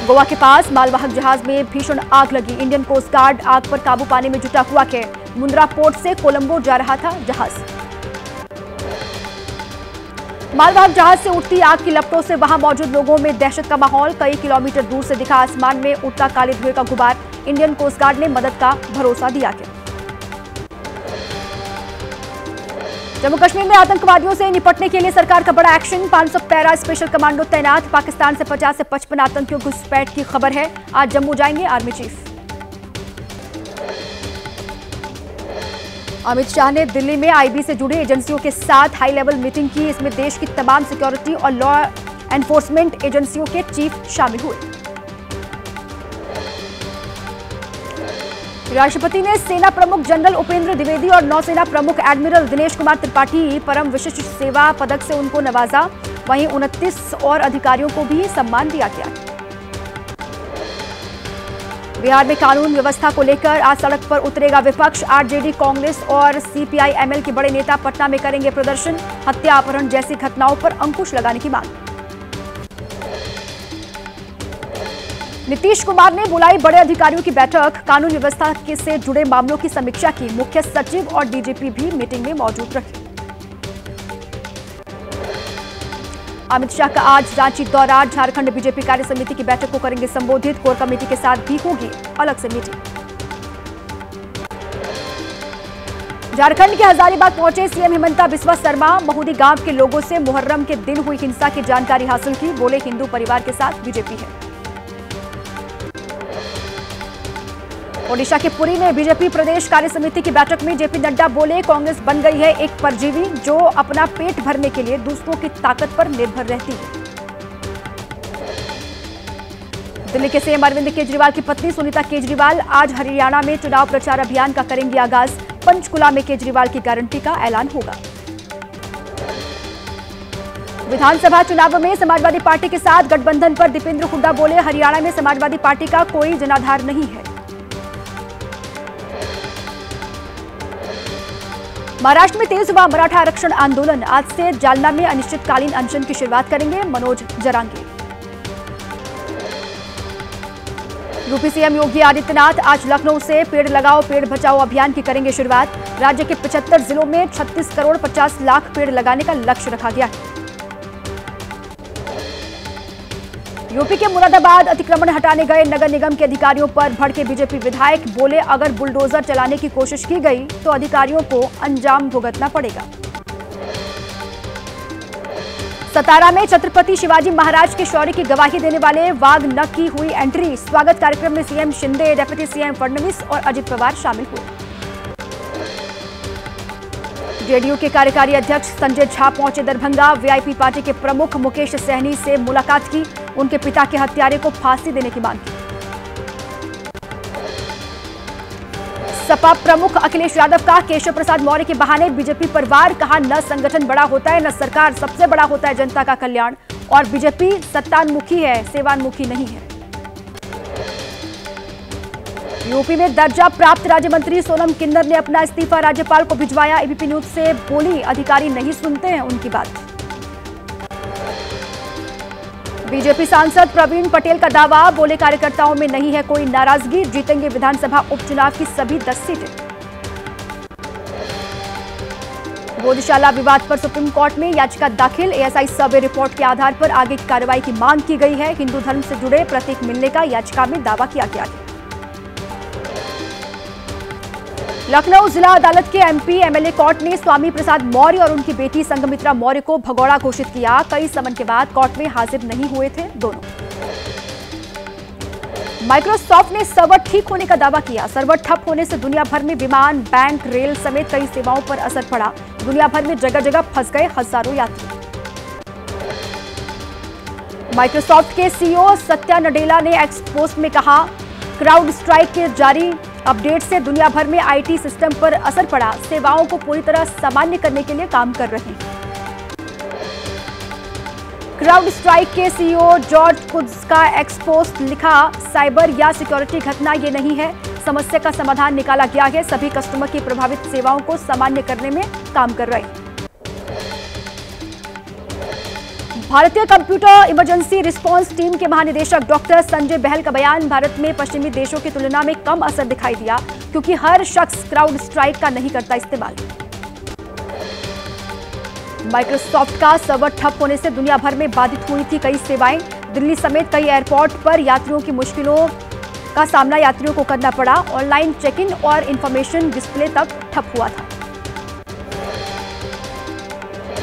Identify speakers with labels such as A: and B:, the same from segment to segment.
A: गोवा के पास मालवाहक जहाज में भीषण आग लगी। इंडियन कोस्ट गार्ड आग पर काबू पाने में जुटा हुआ है। मुंद्रा पोर्ट से कोलंबो जा रहा था जहाज। मालवाहक जहाज से उठती आग की लपटों से वहां मौजूद लोगों में दहशत का माहौल। कई किलोमीटर दूर से दिखा आसमान में उठता काले धुएं का गुबार। इंडियन कोस्ट गार्ड ने मदद का भरोसा दिया है। जम्मू कश्मीर में आतंकवादियों से निपटने के लिए सरकार का बड़ा एक्शन। 500 पैरा स्पेशल कमांडो तैनात। पाकिस्तान से 50 से 55 आतंकियों घुसपैठ की खबर है। आज जम्मू जाएंगे आर्मी चीफ। अमित शाह ने दिल्ली में आईबी से जुड़ी एजेंसियों के साथ हाई लेवल मीटिंग की। इसमें देश की तमाम सिक्योरिटी और लॉ एनफोर्समेंट एजेंसियों के चीफ शामिल हुए। राष्ट्रपति ने सेना प्रमुख जनरल उपेंद्र द्विवेदी और नौसेना प्रमुख एडमिरल दिनेश कुमार त्रिपाठी परम विशिष्ट सेवा पदक से उनको नवाजा। वहीं 29 और अधिकारियों को भी सम्मान दिया गया। बिहार में कानून व्यवस्था को लेकर आज सड़क पर उतरेगा विपक्ष। आरजेडी, कांग्रेस और सीपीआई-एमएल के बड़े नेता पटना में करेंगे प्रदर्शन। हत्या, अपहरण जैसी घटनाओं पर अंकुश लगाने की मांग। नीतीश कुमार ने बुलाई बड़े अधिकारियों की बैठक। कानून व्यवस्था से जुड़े मामलों की समीक्षा की। मुख्य सचिव और डीजीपी भी मीटिंग में मौजूद रहे। अमित शाह का आज रांची दौरा। झारखंड बीजेपी कार्य समिति की बैठक को करेंगे संबोधित। कोर कमेटी के साथ भी होगी अलग से मीटिंग। झारखंड के हजारीबाग पहुंचे सीएम हिमंता बिस्वा शर्मा। महुदी गांव के लोगों से मुहर्रम के दिन हुई हिंसा की जानकारी हासिल की। बोले हिंदू परिवार के साथ बीजेपी है। ओडिशा के पुरी में बीजेपी प्रदेश कार्य समिति की बैठक में जेपी नड्डा बोले कांग्रेस बन गई है एक परजीवी जो अपना पेट भरने के लिए दूसरों की ताकत पर निर्भर रहती है। दिल्ली के सीएम अरविंद केजरीवाल की पत्नी सुनीता केजरीवाल आज हरियाणा में चुनाव प्रचार अभियान का करेंगी आगाज। पंचकुला में केजरीवाल की गारंटी का ऐलान होगा। विधानसभा चुनाव में समाजवादी पार्टी के साथ गठबंधन पर दीपेंद्र हुड्डा बोले हरियाणा में समाजवादी पार्टी का कोई जनाधार नहीं है। महाराष्ट्र में तेज हुआ मराठा आरक्षण आंदोलन। आज से जालना में अनिश्चितकालीन अनशन की शुरुआत करेंगे मनोज जरांगे। यूपी सीएम योगी आदित्यनाथ आज लखनऊ से पेड़ लगाओ पेड़ बचाओ अभियान की करेंगे शुरुआत। राज्य के 75 जिलों में 36 करोड़ 50 लाख पेड़ लगाने का लक्ष्य रखा गया है। यूपी के मुरादाबाद अतिक्रमण हटाने गए नगर निगम के अधिकारियों पर भड़के बीजेपी विधायक। बोले अगर बुलडोजर चलाने की कोशिश की गई तो अधिकारियों को अंजाम भुगतना पड़ेगा। सतारा में छत्रपति शिवाजी महाराज के शौर्य की गवाही देने वाले वाघ नख की हुई एंट्री। स्वागत कार्यक्रम में CM Shinde, deputy CM Fadnavis और अजित पवार शामिल हुए। जेडीयू के कार्यकारी अध्यक्ष संजय झा पहुंचे दरभंगा। वीआईपी पार्टी के प्रमुख मुकेश सहनी से मुलाकात की। उनके पिता के हत्यारे को फांसी देने की मांग की। सपा प्रमुख अखिलेश यादव का केशव प्रसाद मौर्य के बहाने बीजेपी पर वार। कहा न संगठन बड़ा होता है न सरकार, सबसे बड़ा होता है जनता का कल्याण। और बीजेपी सत्तान्मुखी है, सेवान्मुखी नहीं है। यूपी में दर्जा प्राप्त राज्य मंत्री सोनम किन्नर ने अपना इस्तीफा राज्यपाल को भिजवाया। एबीपी न्यूज से बोली अधिकारी नहीं सुनते हैं उनकी बात। बीजेपी सांसद प्रवीण पटेल का दावा। बोले कार्यकर्ताओं में नहीं है कोई नाराजगी, जीतेंगे विधानसभा उपचुनाव की सभी 10 सीटें। बोधशाला विवाद पर सुप्रीम कोर्ट में याचिका दाखिल। एएसआई सर्वे रिपोर्ट के आधार पर आगे की कार्रवाई की मांग की गई है। हिंदू धर्म से जुड़े प्रतीक मिलने का याचिका में दावा किया गया है। लखनऊ जिला अदालत के एमपी एमएलए कोर्ट ने स्वामी प्रसाद मौर्य और उनकी बेटी संघमित्रा मौर्य को भगोड़ा घोषित किया। कई समन के बाद कोर्ट में हाजिर नहीं हुए थे दोनों। माइक्रोसॉफ्ट ने सर्वर ठीक होने का दावा किया। सर्वर ठप होने से दुनिया भर में विमान, बैंक, रेल समेत कई सेवाओं पर असर पड़ा। दुनिया भर में जगह जगह फंस गए हजारों यात्री। माइक्रोसॉफ्ट के सीईओ सत्या नडेला ने एक्स पोस्ट में कहा क्राउड स्ट्राइक के जारी अपडेट से दुनिया भर में आईटी सिस्टम पर असर पड़ा। सेवाओं को पूरी तरह सामान्य करने के लिए काम कर रहे हैं। क्राउड स्ट्राइक के सीईओ जॉर्ज कुड्स का एक्स पोस्ट लिखा साइबर या सिक्योरिटी घटना ये नहीं है, समस्या का समाधान निकाला गया है। सभी कस्टमर की प्रभावित सेवाओं को सामान्य करने में काम कर रहे हैं। भारतीय कंप्यूटर इमरजेंसी रिस्पांस टीम के महानिदेशक डॉक्टर संजय बहल का बयान, भारत में पश्चिमी देशों की तुलना में कम असर दिखाई दिया क्योंकि हर शख्स क्राउड स्ट्राइक का नहीं करता इस्तेमाल। माइक्रोसॉफ्ट का सर्वर ठप होने से दुनिया भर में बाधित हुई थी कई सेवाएं। दिल्ली समेत कई एयरपोर्ट पर यात्रियों की मुश्किलों का सामना यात्रियों को करना पड़ा। ऑनलाइन चेक इन और इंफॉर्मेशन डिस्प्ले तक ठप हुआ था।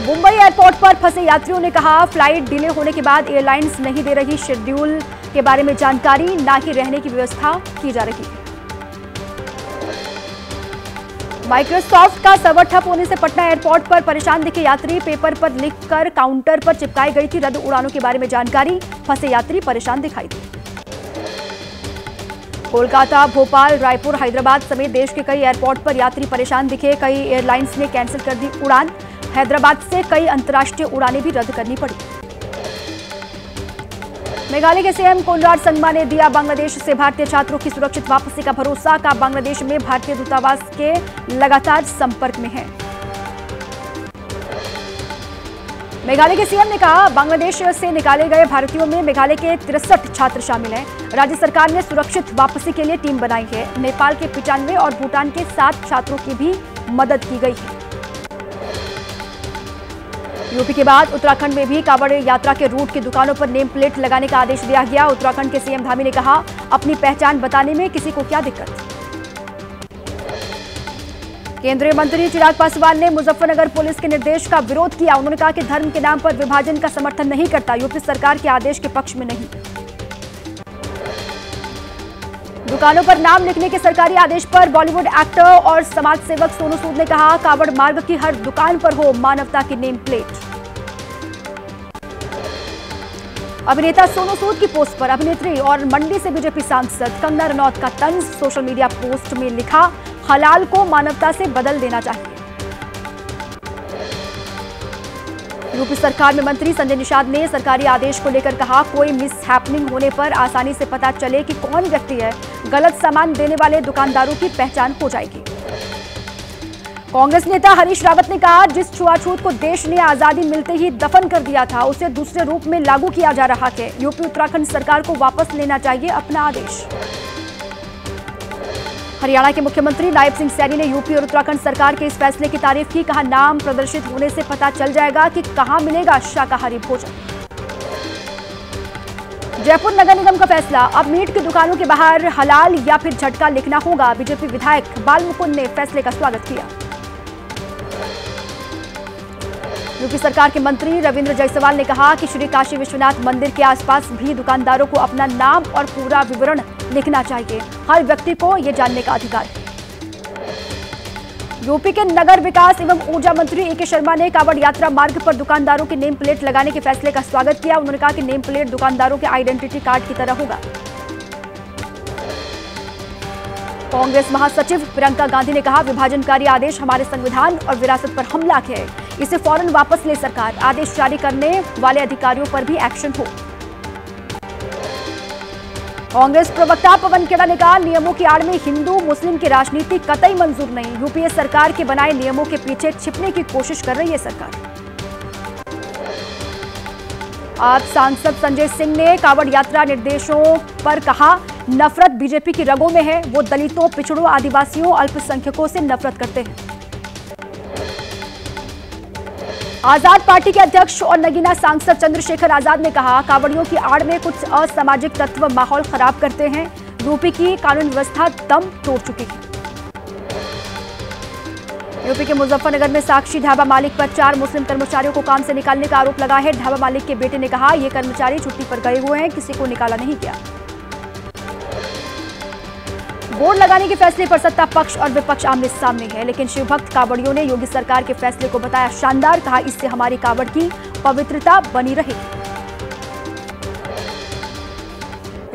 A: मुंबई एयरपोर्ट पर फंसे यात्रियों ने कहा, फ्लाइट डिले होने के बाद एयरलाइंस नहीं दे रही शेड्यूल के बारे में जानकारी, ना ही रहने की व्यवस्था की जा रही है। माइक्रोसॉफ्ट का सर्वर ठप होने से पटना एयरपोर्ट पर परेशान दिखे यात्री, पेपर पर लिखकर काउंटर पर चिपकाई गई थी रद्द उड़ानों के बारे में जानकारी, फंसे यात्री परेशान दिखाई दिए। कोलकाता, भोपाल, रायपुर, हैदराबाद समेत देश के कई एयरपोर्ट पर यात्री परेशान दिखे। कई एयरलाइंस ने कैंसिल कर दी उड़ान। हैदराबाद से कई अंतर्राष्ट्रीय उड़ानें भी रद्द करनी पड़ी। मेघालय के सीएम कोनराड संगमा ने दिया बांग्लादेश से भारतीय छात्रों की सुरक्षित वापसी का भरोसा, का बांग्लादेश में भारतीय दूतावास के लगातार संपर्क में है। मेघालय के सीएम ने कहा, बांग्लादेश से निकाले गए भारतीयों में मेघालय के 63 छात्र शामिल हैं। राज्य सरकार ने सुरक्षित वापसी के लिए टीम बनाई है। नेपाल के 95 और भूटान के 7 छात्रों की भी मदद की गई है। यूपी के बाद उत्तराखंड में भी कांवड़ यात्रा के रूट की दुकानों पर नेम प्लेट लगाने का आदेश दिया गया। उत्तराखंड के सीएम धामी ने कहा, अपनी पहचान बताने में किसी को क्या दिक्कत। केंद्रीय मंत्री चिराग पासवान ने मुजफ्फरनगर पुलिस के निर्देश का विरोध किया। उन्होंने कहा कि धर्म के नाम पर विभाजन का समर्थन नहीं करता, यूपी सरकार के आदेश के पक्ष में नहीं। दुकानों पर नाम लिखने के सरकारी आदेश पर बॉलीवुड एक्टर और समाज सेवक सोनू सूद ने कहा, कांवड़ मार्ग की हर दुकान पर हो मानवता की नेम प्लेट। अभिनेता सोनू सूद की पोस्ट पर अभिनेत्री और मंडी से बीजेपी सांसद कंगना रनौत का तंज। सोशल मीडिया पोस्ट में लिखा, हलाल को मानवता से बदल देना चाहिए। यूपी सरकार में मंत्री संजय निषाद ने सरकारी आदेश को लेकर कहा, कोई मिसहैपनिंग होने पर आसानी से पता चले कि कौन व्यक्ति है। गलत सामान देने वाले दुकानदारों की पहचान हो जाएगी। कांग्रेस नेता हरीश रावत ने कहा, जिस छुआछूत को देश ने आजादी मिलते ही दफन कर दिया था, उसे दूसरे रूप में लागू किया जा रहा है। यूपी उत्तराखंड सरकार को वापस लेना चाहिए अपना आदेश। हरियाणा के मुख्यमंत्री नायब सिंह सैनी ने यूपी और उत्तराखंड सरकार के इस फैसले की तारीफ की। कहा, नाम प्रदर्शित होने से पता चल जाएगा कि कहां मिलेगा शाकाहारी भोजन। जयपुर नगर निगम का फैसला, अब मीट की दुकानों के बाहर हलाल या फिर झटका लिखना होगा। बीजेपी विधायक बाल मुकुंद ने फैसले का स्वागत किया। यूपी सरकार के मंत्री रविंद्र जायसवाल ने कहा कि श्री काशी विश्वनाथ मंदिर के आसपास भी दुकानदारों को अपना नाम और पूरा विवरण लिखना चाहिए। हर व्यक्ति को यह जानने का अधिकार है। यूपी के नगर विकास एवं ऊर्जा मंत्री ए के शर्मा ने कांवड़ यात्रा मार्ग पर दुकानदारों के नेम प्लेट लगाने के फैसले का स्वागत किया। उन्होंने कहा कि नेम प्लेट दुकानदारों के आइडेंटिटी कार्ड की तरह होगा। कांग्रेस महासचिव प्रियंका गांधी ने कहा, विभाजनकारी आदेश हमारे संविधान और विरासत पर हमला है। इसे फौरन वापस ले सरकार। आदेश जारी करने वाले अधिकारियों पर भी एक्शन हो। कांग्रेस प्रवक्ता पवन खेड़ा ने कहा, नियमों की आड़ में हिंदू मुस्लिम की राजनीति कतई मंजूर नहीं। यूपीए सरकार के बनाए नियमों के पीछे छिपने की कोशिश कर रही है सरकार। आप सांसद संजय सिंह ने कांवड़ यात्रा निर्देशों पर कहा, नफरत बीजेपी की रगों में है। वो दलितों, पिछड़ों, आदिवासियों, अल्पसंख्यकों से नफरत करते हैं। आजाद पार्टी के अध्यक्ष और नगीना सांसद चंद्रशेखर आजाद ने कहा, कांवड़ियों की आड़ में कुछ असामाजिक तत्व माहौल खराब करते हैं। यूपी की कानून व्यवस्था दम तोड़ चुकी है। यूपी के मुजफ्फरनगर में साक्षी ढाबा मालिक पर 4 मुस्लिम कर्मचारियों को काम से निकालने का आरोप लगा है। ढाबा मालिक के बेटे ने कहा, ये कर्मचारी छुट्टी पर गए हुए हैं, किसी को निकाला नहीं गया। बोर्ड लगाने के फैसले पर सत्ता पक्ष और विपक्ष आमने सामने है, लेकिन शिवभक्त कांवड़ियों ने योगी सरकार के फैसले को बताया शानदार। कहा, इससे हमारी कांवड़ की पवित्रता बनी रहेगी।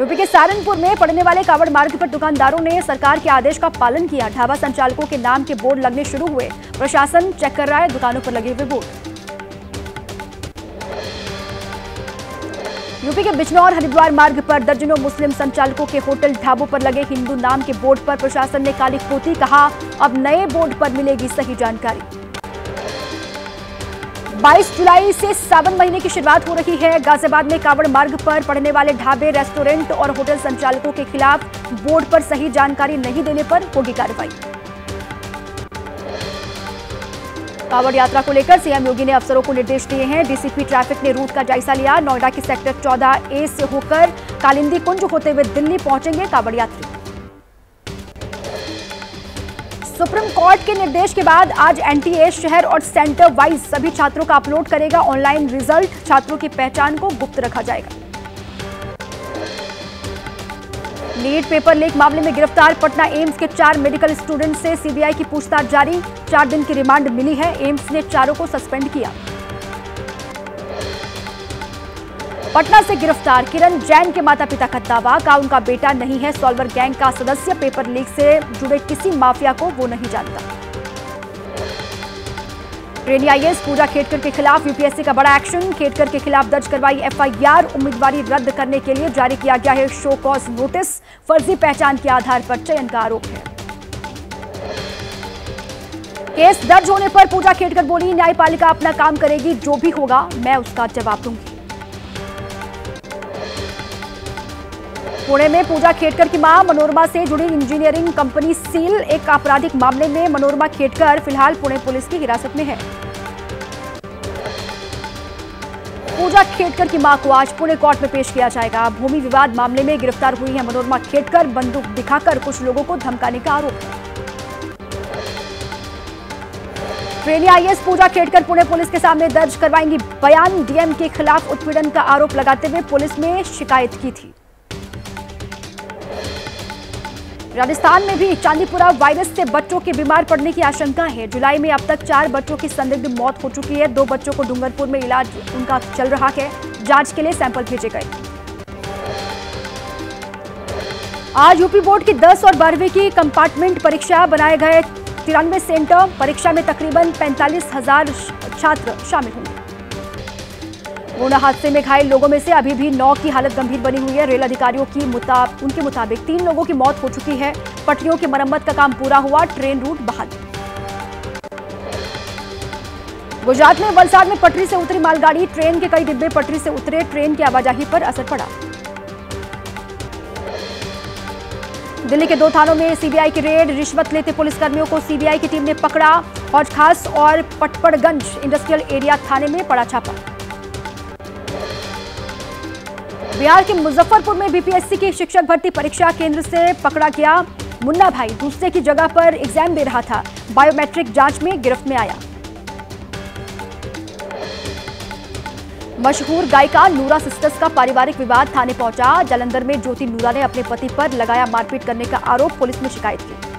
A: यूपी के सहारनपुर में पड़ने वाले कांवड़ मार्ग पर दुकानदारों ने सरकार के आदेश का पालन किया। ढाबा संचालकों के नाम के बोर्ड लगने शुरू हुए। प्रशासन चेक कर रहा है दुकानों पर लगे हुए बोर्ड। यूपी के बिजनौर हरिद्वार मार्ग पर दर्जनों मुस्लिम संचालकों के होटल ढाबों पर लगे हिंदू नाम के बोर्ड पर प्रशासन ने काली पोती। कहा, अब नए बोर्ड पर मिलेगी सही जानकारी। 22 जुलाई से सावन महीने की शुरुआत हो रही है। गाजियाबाद में कांवड़ मार्ग पर पड़ने वाले ढाबे, रेस्टोरेंट और होटल संचालकों के खिलाफ बोर्ड पर सही जानकारी नहीं देने पर होगी कार्रवाई। कांवड़ यात्रा को लेकर सीएम योगी ने अफसरों को निर्देश दिए हैं। डीसीपी ट्रैफिक ने रूट का जायजा लिया। नोएडा के सेक्टर 14A से होकर कालिंदी कुंज होते हुए दिल्ली पहुंचेंगे कांवड़ यात्री। सुप्रीम कोर्ट के निर्देश के बाद आज एनटीए शहर और सेंटर वाइज सभी छात्रों का अपलोड करेगा ऑनलाइन रिजल्ट। छात्रों की पहचान को गुप्त रखा जाएगा। नीट पेपर लीक मामले में गिरफ्तार पटना एम्स के 4 मेडिकल स्टूडेंट से सीबीआई की पूछताछ जारी। 4 दिन की रिमांड मिली है। एम्स ने चारों को सस्पेंड किया। पटना से गिरफ्तार किरण जैन के माता पिता का दावा का उनका बेटा नहीं है सॉल्वर गैंग का सदस्य। पेपर लीक से जुड़े किसी माफिया को वो नहीं जानता। ट्रेनी आईएएस पूजा खेडकर के खिलाफ यूपीएससी का बड़ा एक्शन। खेडकर के खिलाफ दर्ज करवाई एफआईआर। उम्मीदवारी रद्द करने के लिए जारी किया गया है शो कॉज नोटिस। फर्जी पहचान के आधार पर चयन का आरोप है। केस दर्ज होने पर पूजा खेडकर बोली, न्यायपालिका अपना काम करेगी, जो भी होगा मैं उसका जवाब दूंगी। पुणे में पूजा खेडकर की मां मनोरमा से जुड़ी इंजीनियरिंग कंपनी सील। एक आपराधिक मामले में मनोरमा खेडकर फिलहाल पुणे पुलिस की हिरासत में है। पूजा खेडकर की मां को आज पुणे कोर्ट में पेश किया जाएगा। भूमि विवाद मामले में गिरफ्तार हुई है मनोरमा खेडकर। बंदूक दिखाकर कुछ लोगों को धमकाने का आरोप है। ट्रेनी आईएएस पूजा खेडकर पुणे पुलिस के सामने दर्ज करवाएंगी बयान। डीएम के खिलाफ उत्पीड़न का आरोप लगाते हुए पुलिस में शिकायत की थी। राजस्थान में भी चांदीपुरा वायरस से बच्चों के बीमार पड़ने की आशंका है। जुलाई में अब तक 4 बच्चों की संदिग्ध मौत हो चुकी है। 2 बच्चों को डूंगरपुर में इलाज उनका चल रहा है। जांच के लिए सैंपल भेजे गए। आज यूपी बोर्ड की 10 और 12वीं की कंपार्टमेंट परीक्षा बनाए गए 93 सेंटर। परीक्षा में तकरीबन 45,000 छात्र शामिल होंगे। गोंडा हादसे में घायल लोगों में से अभी भी 9 की हालत गंभीर बनी हुई है। रेल अधिकारियों की उनके मुताबिक 3 लोगों की मौत हो चुकी है। पटरियों की मरम्मत का काम पूरा हुआ। ट्रेन रूट बहाल। गुजरात में वलसाड में पटरी से उतरी मालगाड़ी। ट्रेन के कई डिब्बे पटरी से उतरे। ट्रेन की आवाजाही पर असर पड़ा। दिल्ली के 2 थानों में सीबीआई की रेड। रिश्वत लेते पुलिसकर्मियों को सीबीआई की टीम ने पकड़ा। हौज खास और पटपड़गंज इंडस्ट्रियल एरिया थाने में पड़ा छापा। बिहार के मुजफ्फरपुर में बीपीएससी की शिक्षक भर्ती परीक्षा केंद्र से पकड़ा गया मुन्ना भाई दूसरे की जगह पर एग्जाम दे रहा था। बायोमेट्रिक जांच में गिरफ्त में आया। मशहूर गायिका नूरा सिस्टर्स का पारिवारिक विवाद थाने पहुंचा। जालंधर में ज्योति नूरा ने अपने पति पर लगाया मारपीट करने का आरोप। पुलिस में शिकायत की।